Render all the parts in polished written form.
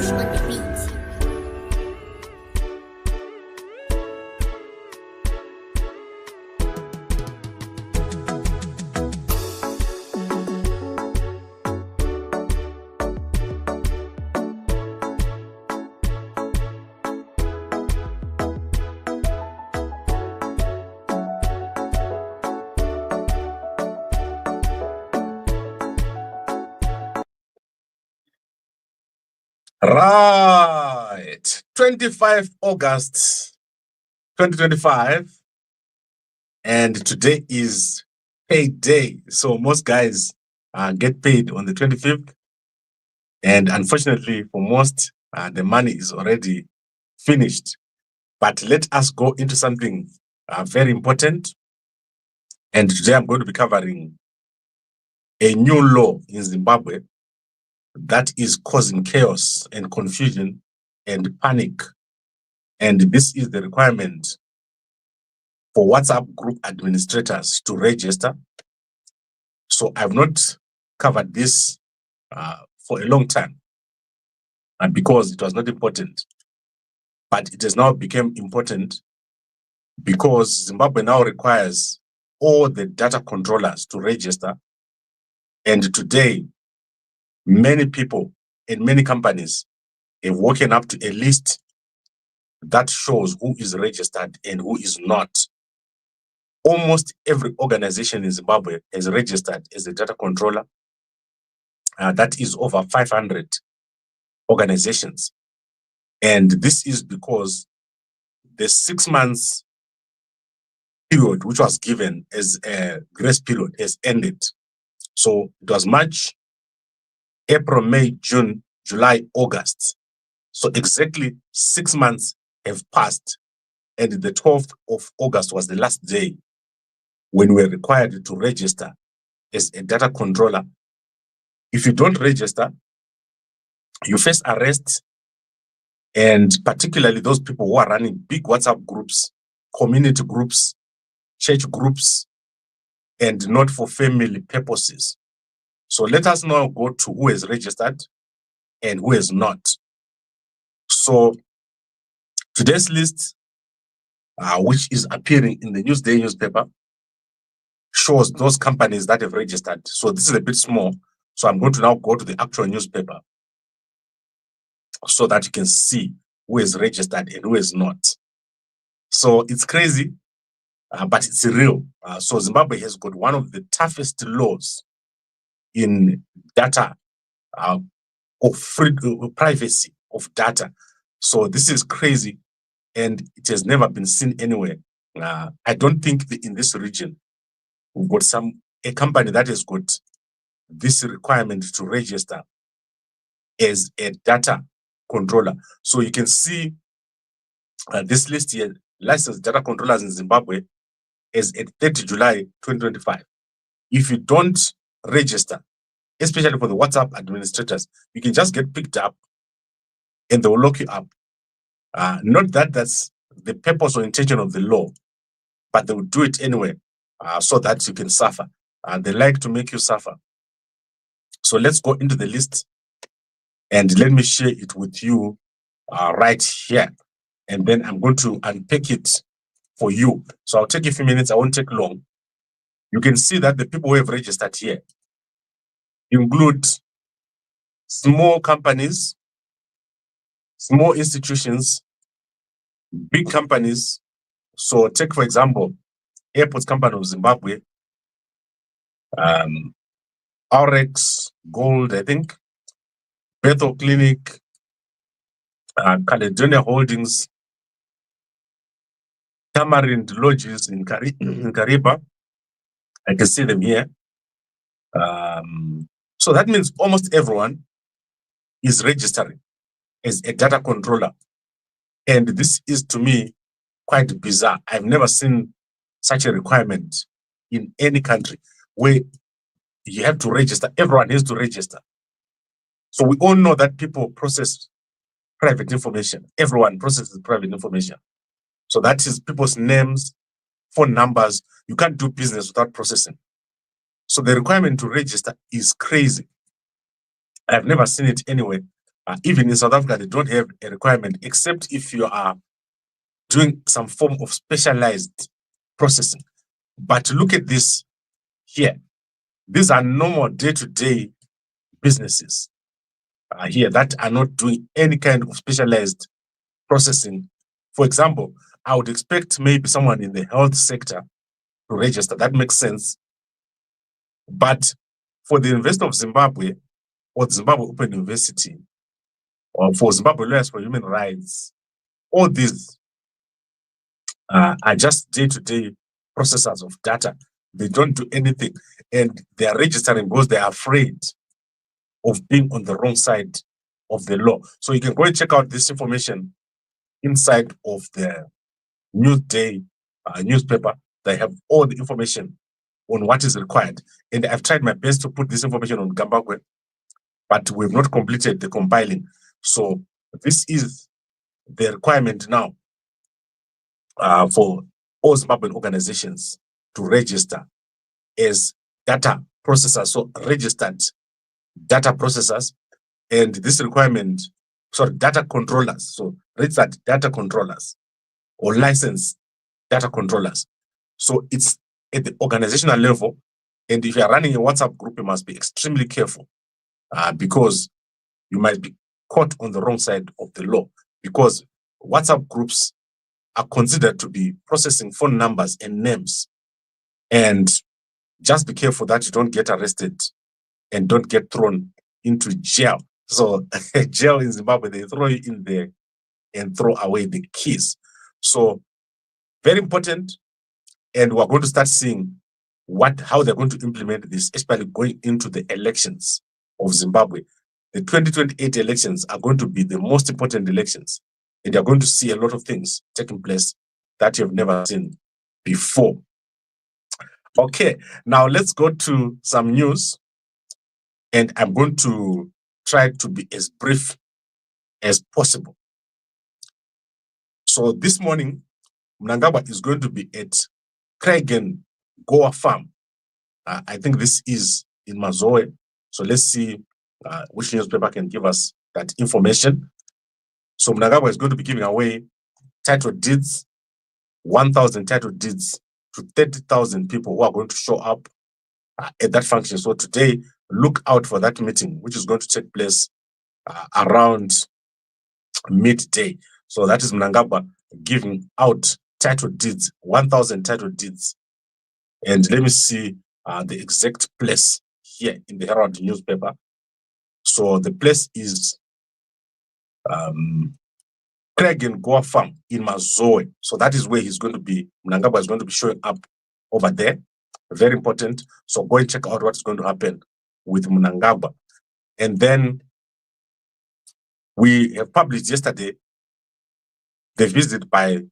Tinashe on the beat. Right, 25 August 2025, and today is payday. So most guys get paid on the 25th, and unfortunately for most, the money is already finished. But let us go into something very important. And today I'm going to be covering a new law in Zimbabwe that is causing chaos and confusion and panic. And this is the requirement for WhatsApp group administrators to register. So I've not covered this for a long time because it was not important. But it has now become important because Zimbabwe now requires all the data controllers to register. And today, many people and many companies have woken up to a list that shows who is registered and who is not. Almost every organization in Zimbabwe is registered as a data controller. That is over 500 organizations. And this is because the 6 months period, which was given as a grace period, has ended. So it was March, April, May, June, July, August. So exactly 6 months have passed. And the 12th of August was the last day when we were required to register as a data controller. If you don't register, you face arrest, and particularly those people who are running big WhatsApp groups, community groups, church groups, and not for family purposes. So let us now go to who is registered and who is not. So today's list, which is appearing in the Newsday newspaper, shows those companies that have registered. So this is a bit small. So I'm going to now go to the actual newspaper so that you can see who is registered and who is not. So it's crazy, but it's real. So Zimbabwe has got one of the toughest laws in data of privacy of data. So this is crazy, and it has never been seen anywhere. I don't think in this region we've got a company that has got this requirement to register as a data controller. So you can see this list here, licensed data controllers in Zimbabwe, is at 30 July 2025. If you don't register, especially for the WhatsApp administrators, you can just get picked up and they will lock you up. Not that that's the purpose or intention of the law, but they will do it anyway so that you can suffer. They like to make you suffer. So let's go into the list and let me share it with you right here. And then I'm going to unpack it for you. So I'll take a few minutes. I won't take long. You can see that the people who have registered here include small companies, small institutions, big companies. So take, for example, Airports Company of Zimbabwe, Aurex Gold, I think, Bethel Clinic, Caledonia Holdings, Tamarind Lodges in Kariba. I can see them here. So that means almost everyone is registering as a data controller. And this is, to me, quite bizarre. I've never seen such a requirement in any country where you have to register. Everyone has to register. So we all know that people process private information. Everyone processes private information. So that is people's names, phone numbers. You can't do business without processing. So the requirement to register is crazy. I've never seen it anywhere. Even in South Africa, they don't have a requirement except if you are doing some form of specialized processing. But look at this here. These are normal day-to-day businesses here that are not doing any kind of specialized processing. For example, I would expect maybe someone in the health sector to register. That makes sense. But for the University of Zimbabwe or the Zimbabwe Open University or for Zimbabwe Lawyers for Human Rights, all these are just day-to-day processors of data. They don't do anything. And they are registering because they are afraid of being on the wrong side of the law. So you can go and check out this information inside of the Newsday newspaper. They have all the information on what is required. And I've tried my best to put this information on Gambakwe, but we've not completed the compiling. So this is the requirement now for all Zimbabwean organizations to register as data processors, so registered data processors, and this requirement, sorry, data controllers, so registered data controllers or licensed data controllers. So it's at the organizational level, and if you are running a WhatsApp group, you must be extremely careful because you might be caught on the wrong side of the law, because WhatsApp groups are considered to be processing phone numbers and names. And just be careful that you don't get arrested and don't get thrown into jail. So jail in Zimbabwe, they throw you in there and throw away the keys. So very important. And we're going to start seeing how they're going to implement this, especially going into the elections of Zimbabwe. The 2028 elections are going to be the most important elections. And you're going to see a lot of things taking place that you've never seen before. Okay, now let's go to some news. And I'm going to try to be as brief as possible. So this morning, Mnangagwa is going to be at Craigengower farm. I think this is in Mazoe. So let's see which newspaper can give us that information. So Mnangagwa is going to be giving away title deeds, 1,000 title deeds to 30,000 people who are going to show up at that function. So today, look out for that meeting, which is going to take place around midday. So that is Mnangagwa giving out title deeds, 1,000 title deeds. And let me see the exact place here in the Herald newspaper. So the place is Craigengower farm in Mazoe. So that is where he's going to be. Mnangagwa is going to be showing up over there. Very important. So go and check out what's going to happen with Mnangagwa. And then we have published yesterday the visit by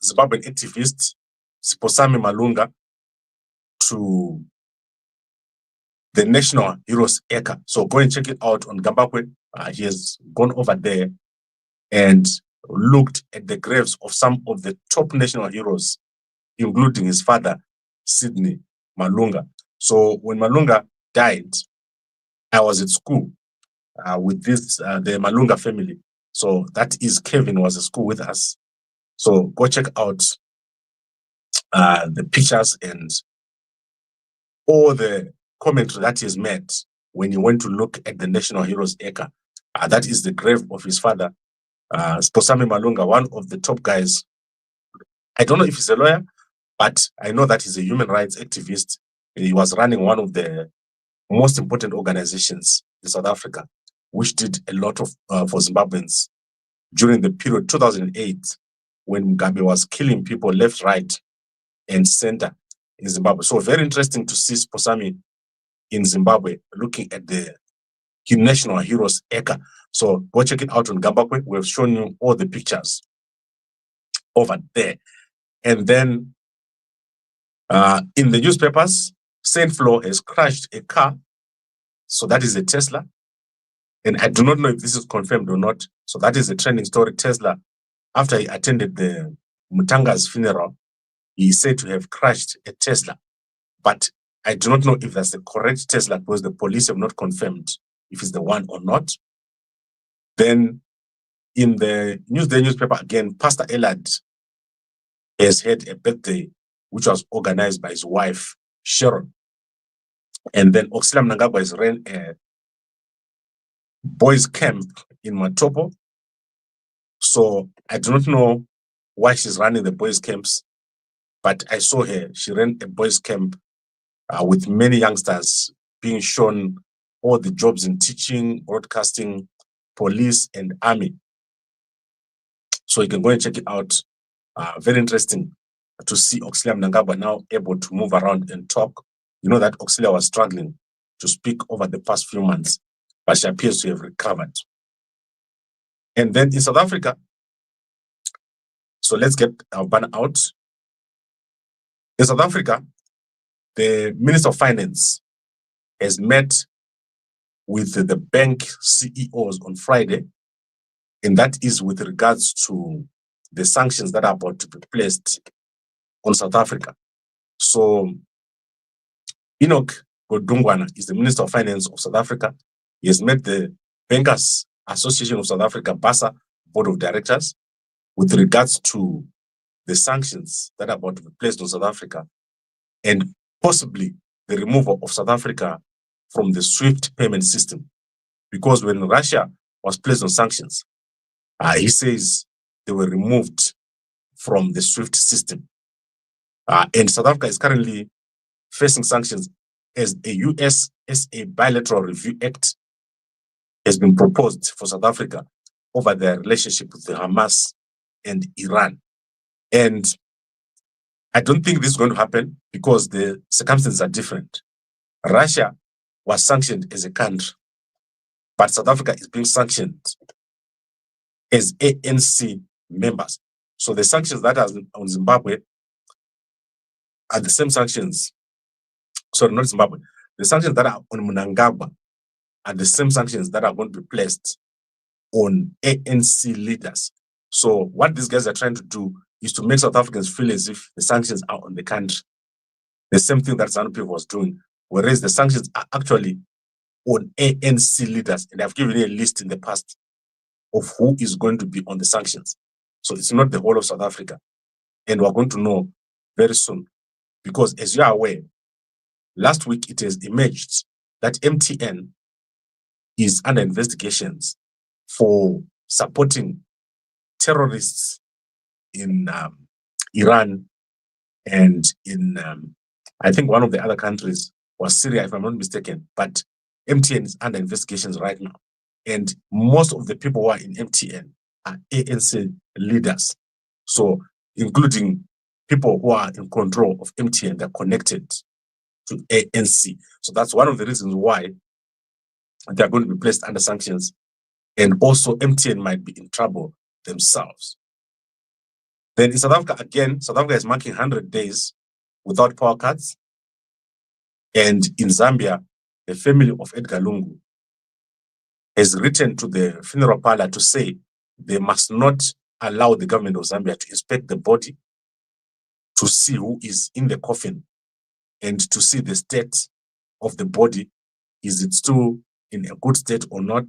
Zimbabwean activist Siphosami Malunga to the National Heroes Acre. So go and check it out on Gambakwe. He has gone over there and looked at the graves of some of the top national heroes, including his father, Sidney Malunga. So when Malunga died, I was at school with the Malunga family. So that is Kevin was at school with us. So go check out the pictures and all the commentary that is made when he went to look at the National Heroes Acre. That is the grave of his father, Siphosami Malunga, one of the top guys. I don't know if he's a lawyer, but I know that he's a human rights activist. He was running one of the most important organizations in South Africa, which did a lot of for Zimbabweans during the period 2008, when Mugabe was killing people left, right, and center in Zimbabwe. So very interesting to see Siphosami in Zimbabwe looking at the National Heroes Acre. So go check it out on Gambakwe. We've shown you all the pictures over there. And then in the newspapers, St. Flo has crashed a car. So that is a Tesla. And I do not know if this is confirmed or not. So that is a trending story. Tesla, after he attended the Mutanga's funeral, he is said to have crashed a Tesla. But I do not know if that's the correct Tesla because the police have not confirmed if it's the one or not. Then in the Newsday newspaper again, Pastor Ellard has had a birthday which was organized by his wife, Sharon. And then Auxillia Mnangagwa has ran a boys' camp in Matopo. So I do not know why she's running the boys' camps, but I saw her. She ran a boys' camp with many youngsters being shown all the jobs in teaching, broadcasting, police, and army. So you can go and check it out. Very interesting to see Auxillia Mnangagwa now able to move around and talk. You know that Auxillia was struggling to speak over the past few months, but she appears to have recovered. And then in South Africa, so let's get our banner out. In South Africa, the Minister of Finance has met with the bank CEOs on Friday, and that is with regards to the sanctions that are about to be placed on South Africa. So Enock Gondongwana is the Minister of Finance of South Africa. He has met the Bankers Association of South Africa, BASA, Board of Directors, with regards to the sanctions that are about to be placed on South Africa and possibly the removal of South Africa from the SWIFT payment system. Because when Russia was placed on sanctions, he says they were removed from the SWIFT system. And South Africa is currently facing sanctions as a US-SA Bilateral Review Act has been proposed for South Africa over their relationship with the HAMAS and Iran. And I don't think this is going to happen because the circumstances are different. Russia was sanctioned as a country, but South Africa is being sanctioned as ANC members. So the sanctions that are on Zimbabwe are the same sanctions. Sorry, not Zimbabwe. The sanctions that are on Mnangagwa are the same sanctions that are going to be placed on ANC leaders. So what these guys are trying to do is to make South Africans feel as if the sanctions are on the country. The same thing that ZANU-PF was doing, whereas the sanctions are actually on ANC leaders. And I've given you a list in the past of who is going to be on the sanctions. So it's not the whole of South Africa. And we're going to know very soon. Because as you are aware, last week it has emerged that MTN is under investigations for supporting terrorists in Iran and in, I think one of the other countries was Syria, if I'm not mistaken. But MTN is under investigations right now. And most of the people who are in MTN are ANC leaders. So including people who are in control of MTN, they're connected to ANC. So that's one of the reasons why they're going to be placed under sanctions. And also MTN might be in trouble themselves. Then in South Africa, again, South Africa is marking 100 days without power cuts. And in Zambia, the family of Edgar Lungu has written to the funeral parlor to say they must not allow the government of Zambia to inspect the body to see who is in the coffin and to see the state of the body. Is it still in a good state or not?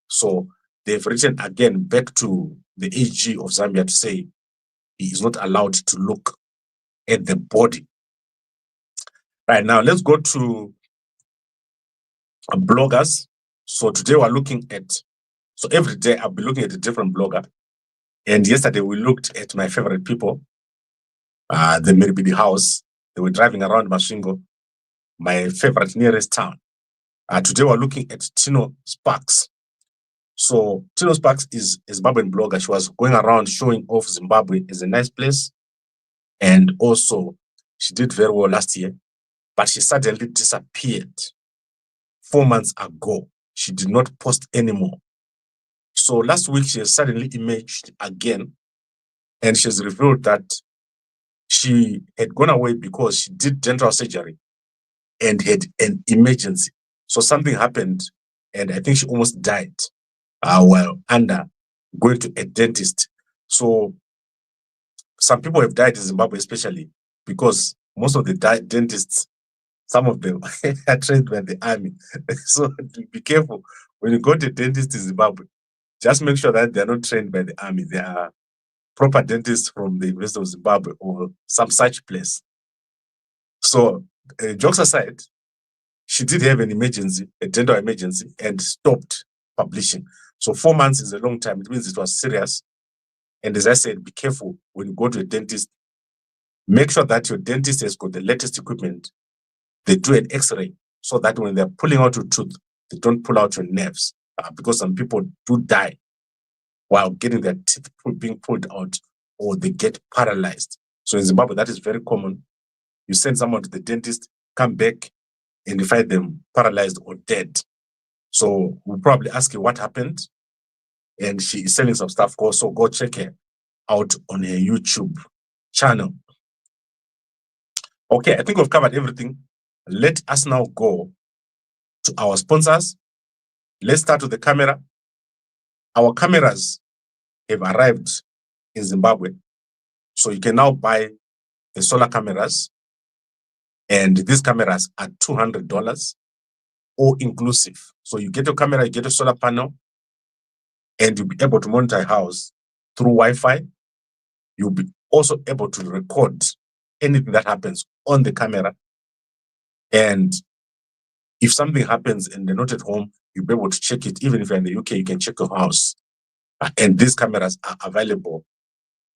So they've written again back to the AG of Zambia to say he is not allowed to look at the body. Right now, let's go to bloggers. So today we're looking at, so every day I'll be looking at a different blogger. And yesterday we looked at my favorite people, the Miribidi house. They were driving around Masvingo, my favorite nearest town. Today we're looking at Tino Sparks. So Tino Sparks is a Zimbabwean blogger. She was going around showing off Zimbabwe as a nice place. And also she did very well last year, but she suddenly disappeared 4 months ago. She did not post anymore. So last week she has suddenly emerged again, and she's revealed that she had gone away because she did dental surgery and had an emergency. So something happened, and I think she almost died while going to a dentist. So some people have died in Zimbabwe, especially because most of the dentists, some of them are trained by the army. So be careful when you go to a dentist in Zimbabwe. just make sure that they're not trained by the army. They are proper dentists from the University of Zimbabwe or some such place. So, jokes aside, she did have an emergency, a dental emergency, and stopped publishing. So 4 months is a long time. It means it was serious. And as I said, be careful when you go to a dentist. Make sure that your dentist has got the latest equipment. They do an X-ray so that when they're pulling out your tooth, they don't pull out your nerves, because some people do die while getting their teeth being pulled out, or they get paralyzed. So in Zimbabwe, that is very common. You send someone to the dentist, come back, and you find them paralyzed or dead. So we'll probably ask you what happened, and she is selling some stuff. So go check her out on her YouTube channel. Okay, I think we've covered everything. Let us now go to our sponsors. Let's start with the camera. Our cameras have arrived in Zimbabwe. So you can now buy the solar cameras. And these cameras are $200 all inclusive. So you get your camera, you get a solar panel, and you'll be able to monitor your house through Wi-Fi. You'll be also able to record anything that happens on the camera. And if something happens and they're not at home, you'll be able to check it. Even if you're in the UK, you can check your house. And these cameras are available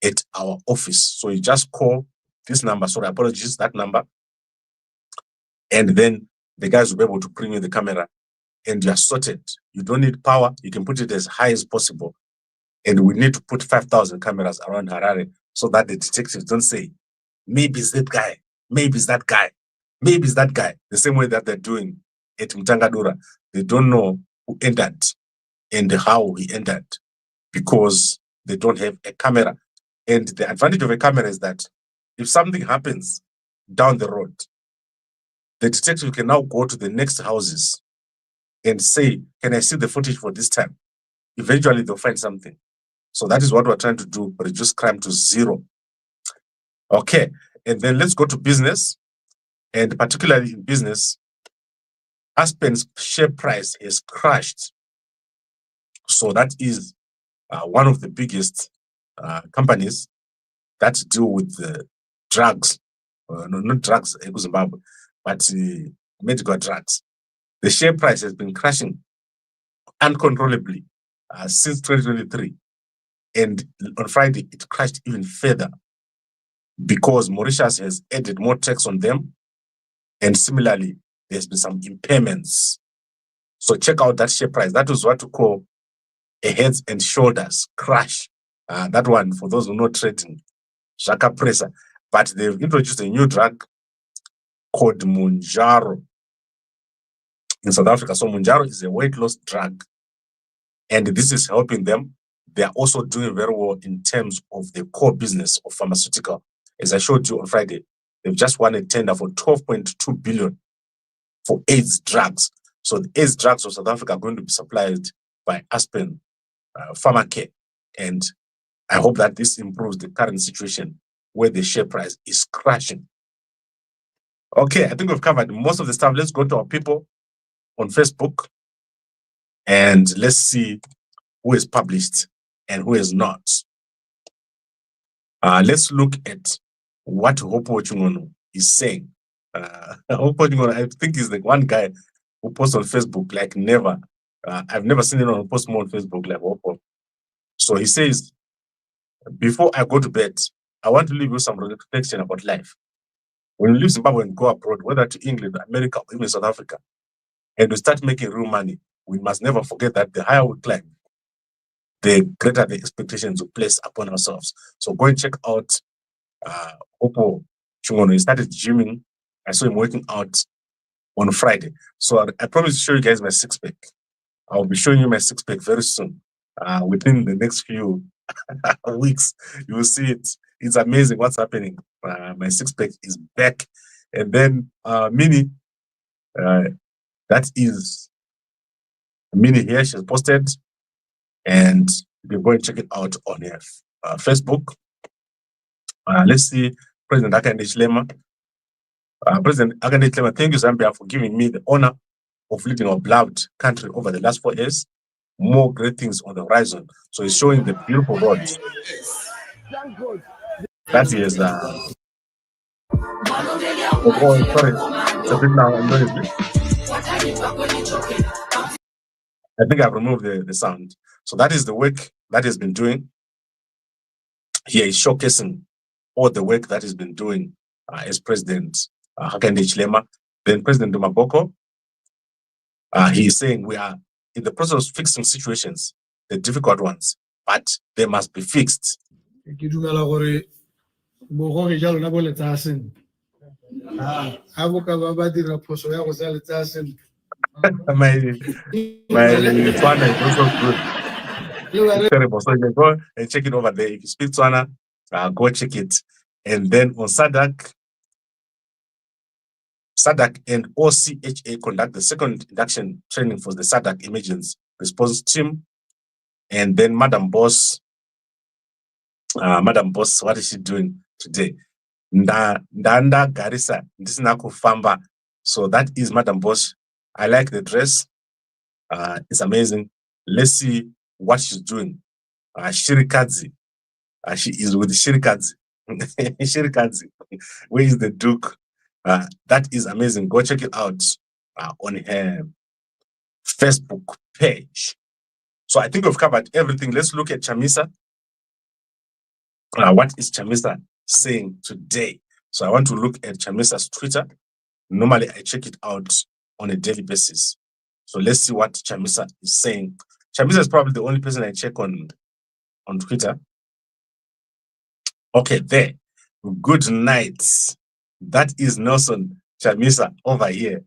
at our office. So you just call this number. Sorry, apologies, that number. And then the guys will be able to bring you the camera and you're sorted. You don't need power. You can put it as high as possible. And we need to put 5,000 cameras around Harare so that the detectives don't say, maybe it's that guy, maybe it's that guy, maybe it's that guy. The same way that they're doing at Mtangadura. They don't know who entered and how he entered because they don't have a camera. And the advantage of a camera is that if something happens down the road, the detective can now go to the next houses and say, can I see the footage for this time? Eventually, they'll find something. So that is what we're trying to do, reduce crime to zero. Okay, and then let's go to business. And particularly in business, Aspen's share price has crashed. So that is one of the biggest companies that deal with drugs, not drugs in Zimbabwe, but medical drugs. The share price has been crashing uncontrollably since 2023. And on Friday, it crashed even further because Mauritius has added more tax on them. And similarly, there's been some impairments. So check out that share price. That was what we call a heads and shoulders crash. That one, for those who know trading, Shaka Presa. But they've introduced a new drug called Mounjaro in South Africa. So Mounjaro is a weight loss drug. And this is helping them. They are also doing very well in terms of the core business of pharmaceutical. As I showed you on Friday, they've just won a tender for 12.2 billion for AIDS drugs. So the AIDS drugs of South Africa are going to be supplied by Aspen Pharmacare. And I hope that this improves the current situation where the share price is crashing. Okay, I think we've covered most of the stuff. Let's go to our people on Facebook and let's see who is published and who is not. Let's look at what Hopo Chungono is saying. Hopo Chungono, I think, is the one guy who posts on Facebook like never. I've never seen anyone post more on Facebook like Hopo. So he says, before I go to bed, I want to leave you some reflection about life. When you leave Zimbabwe and go abroad, whether to England, America, or even South Africa, and we start making real money, we must never forget that the higher we climb, the greater the expectations we place upon ourselves. So go and check out Hopo Chungono. He started gymming. I saw him working out on Friday. So I promise to show you guys my six-pack. I'll be showing you my six-pack very soon. Within the next few weeks, you will see it. It's amazing what's happening. My six-pack is back. And then Minnie, that is Minnie here. She's posted. And you can go and check it out on her Facebook. Let's see President Hakainde Hichilema. President Hakainde Hichilema, thank you, Zambia, for giving me the honor of leading our beloved country over the last 4 years. more great things on the horizon. So he's showing the beautiful roads. That is oh, sorry, it's a bit now noisy. I think I've removed the sound. So that is the work that he's been doing. Here is showcasing all the work that he's been doing as President Hakainde Hichilema. Then President Maboko, he is saying we are in the process of fixing situations, the difficult ones, but they must be fixed. my Tswana is also good. It's terrible. So you can go and check it over there. If you speak Tswana, go check it. And then on SADC and OCHA conduct the second induction training for the SADC emergency response team. And then Madam Boss, what is she doing today? Ndanda Garissa, this is Famba. So that is Madam Boss. I like the dress. It's amazing. Let's see what she's doing. Shirikadzi. She is with Shirikadzi. Shirikadzi. Where is the Duke? That is amazing. Go check it out on her Facebook page. So I think we've covered everything. Let's look at Chamisa. What is Chamisa saying today? So I want to look at Chamisa's Twitter. Normally I check it out on a daily basis. So let's see what Chamisa is saying. Chamisa is probably the only person I check on Twitter. Okay, there. Good night. That is Nelson Chamisa over here.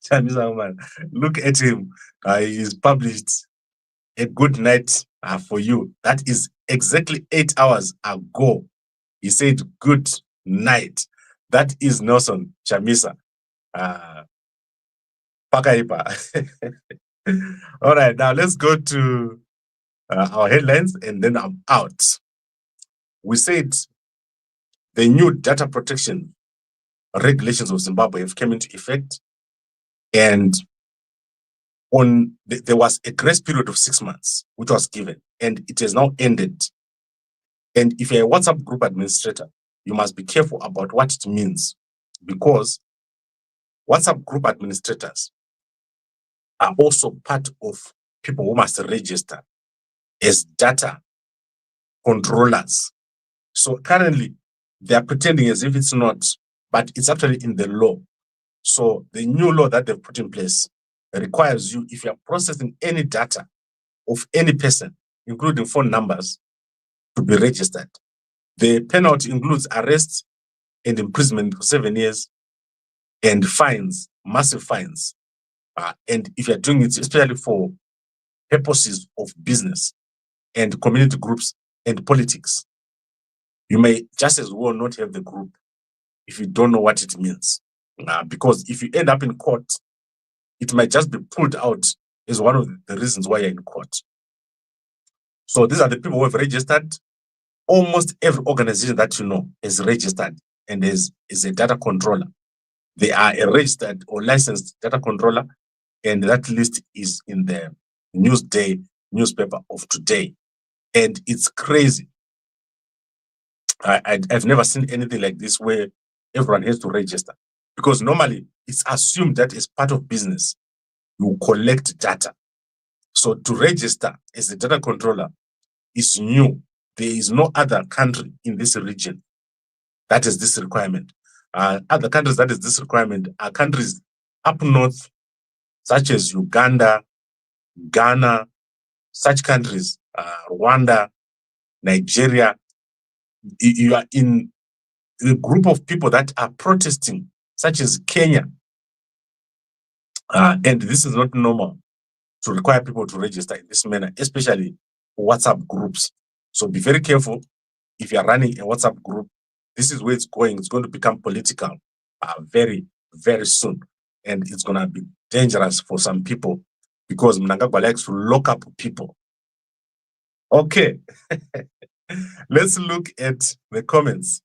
Chamisa, man. Look at him. He's published a good night for you. That is exactly 8 hours ago. He said good night. That is Nelson Chamisa. Pakaipa. All right, now let's go to our headlines and then I'm out. We said the new data protection regulations of Zimbabwe have come into effect, and there was a grace period of 6 months which was given, and it has now ended. And if you're a WhatsApp group administrator, you must be careful about what it means, because WhatsApp group administrators are also part of people who must register as data controllers. So currently, they are pretending as if it's not, but it's actually in the law. So the new law that they've put in place requires you, if you are processing any data of any person, including phone numbers, to be registered. The penalty includes arrest and imprisonment for 7 years and fines, massive fines. And if you're doing it, especially for purposes of business and community groups and politics, you may just as well not have the group if you don't know what it means. Because if you end up in court, it might just be pulled out as one of the reasons why you're in court. So these are the people who have registered. Almost every organization that you know is registered and is a data controller. They are a registered or licensed data controller, and that list is in the Newsday newspaper of today. And it's crazy. I've never seen anything like this where everyone has to register, because normally it's assumed that as part of business, you collect data. So to register as a data controller is new. There is no other country in this region that is this requirement. Other countries that is this requirement are countries up north, such as Uganda, Ghana, such countries, Rwanda, Nigeria. You are in a group of people that are protesting, such as Kenya. And this is not normal to require people to register in this manner, especially WhatsApp groups. So be very careful if you're running a WhatsApp group. This is where it's going. It's going to become political very, very soon. And it's going to be dangerous for some people because Mnangagwa likes to lock up people. Okay. Let's look at the comments.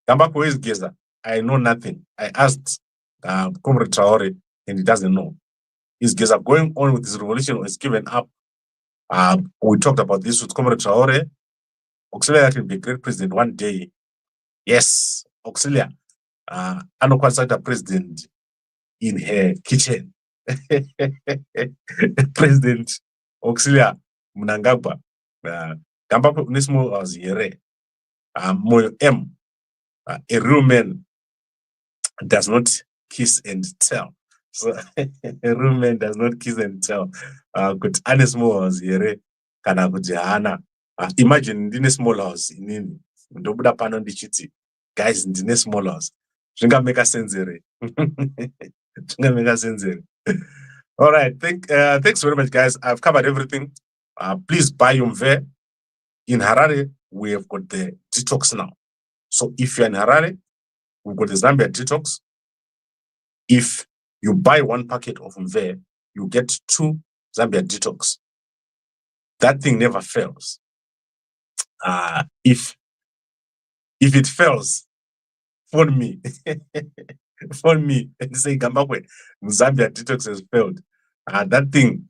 Gambakwe is Geza. I know nothing. I asked Comrade Traore and he doesn't know. Is Geza going on with his revolution or is given up? We talked about this with Comrade Traore. Auxillia can be a great president one day. Yes, Auxillia. Anokwanisa the president in her kitchen. President Auxillia Mnangagwa. Gambakwe unismo was here. Moyo M. A real man does not kiss and tell. So a real man does not kiss and tell. But any small house here, kana kujihana. Imagine in a small house in ndobuda pano ndichiti. Guys, in a small house. Zvinga make sense here. Zvinga make sense here. All right, thanks very much, guys. I've covered everything. Please buy your mve. In Harare, we have got the detox now. So if you're in Harare, we've got the Zambia detox. If you buy one packet of mve, you get 2 Zambia detox. That thing never fails. If it fails, phone me. Phone me and say, Gambakwe, Zambia detox has failed. That thing,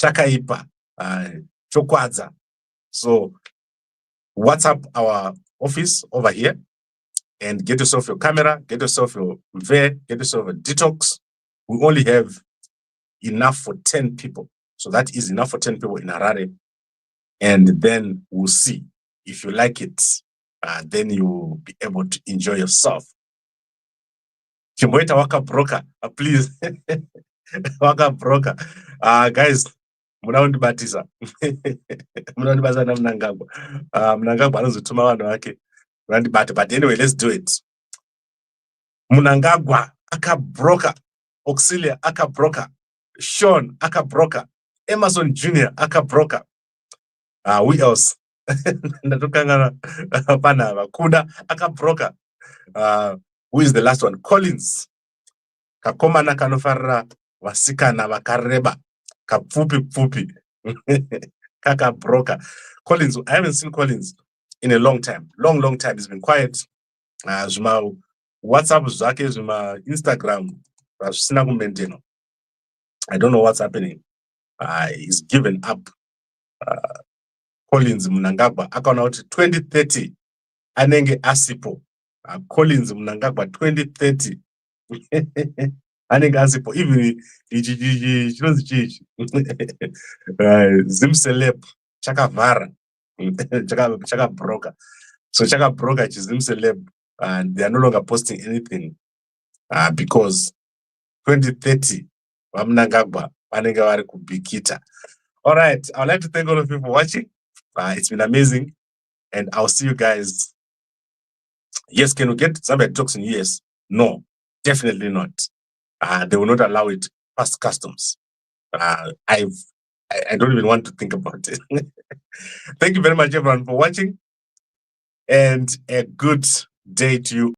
chakaipa, chokwadza. So WhatsApp our office over here and get yourself your camera, get yourself your mve, get yourself a detox. We only have enough for 10 people. So that is enough for 10 people in Harare. And then we'll see. If you like it, then you'll be able to enjoy yourself. Chimweta waka broker, please. Waka broker. Guys, Munaondi Batiza. Munaondi Batiza na Mnangagwa. Mnangagwa anozotuma vanhu vake. But anyway, let's do it. Mnangagwa aka broker. Auxillia aka broker. Sharon aka broker. Emerson Jr. aka broker. Who else? Ndatukangana pana Kuda aka broker. Who is the last one? Collins. Kakomana kanofarra vasikana vakareba. Kapfupi. Kaka broker. Collins, I haven't seen Collins in a long time. Long time. He's been quiet. Zuma WhatsApp zake, Zuma Instagram. I don't know what's happening. He's given up. Collins Mnangagwa akaona kuti 2030 anenge asipo. Collins Mnangagwa 2030 anenge asipo. Even chinonzi chichi Zim celeb chakavhara chaka broker. So chaka broker Zim celeb, and they are no longer posting anything because 2030 Mnangagwa anenge vari kubikita. All right, I would like to thank all of you for watching. It's been amazing, and I'll see you guys. Yes, can we get Zambia detox in US? No, definitely not. They will not allow it past customs. I don't even want to think about it. Thank you very much, everyone, for watching, and a good day to you.